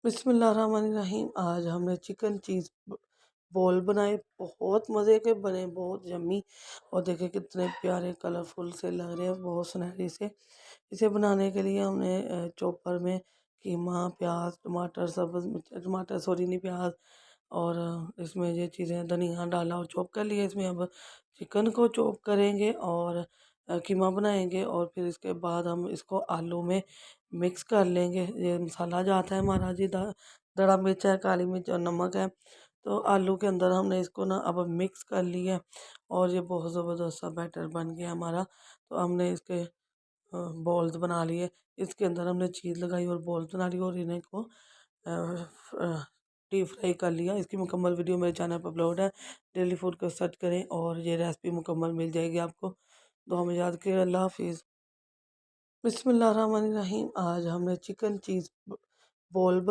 बिस्मिल्लाहिर्रहमानिर्रहीम। आज हमने चिकन चीज़ बॉल बनाए, बहुत मज़े के बने, बहुत यम्मी। और देखिए कितने प्यारे कलरफुल से लग रहे हैं, बहुत सुनहरी से। इसे बनाने के लिए हमने चॉपर में कीमा, प्याज, टमाटर, सब्ज़ मिर्च, टमाटर सॉरी नहीं प्याज, और इसमें ये चीज़ें धनिया डाला और चॉप कर लिया। इसमें अब चिकन को चॉप करेंगे और कीमा बनाएंगे, और फिर इसके बाद हम इसको आलू में मिक्स कर लेंगे। ये मसाला जो आता है हमारा जी, दड़ा मिर्च है, काली मिर्च और नमक है। तो आलू के अंदर हमने इसको ना अब मिक्स कर लिया है, और ये बहुत ज़बरदस्त सा बैटर बन गया हमारा। तो हमने इसके बॉल्स बना लिए। इसके अंदर हमने चीज़ लगाई और बॉल्स बना ली, और इन्हें को डीप फ्राई कर लिया। इसकी मुकम्मल वीडियो मेरे चैनल पर अपलोड है, डेली फूड को सर्च करें और ये रेसिपी मुकम्मल मिल जाएगी आपको। दुआ में याद करें। अल्लाह हाफिज़। बिस्मिल्लाहिर्रहमानिर्रहीम। आज हमने चिकन चीज़ बॉल बना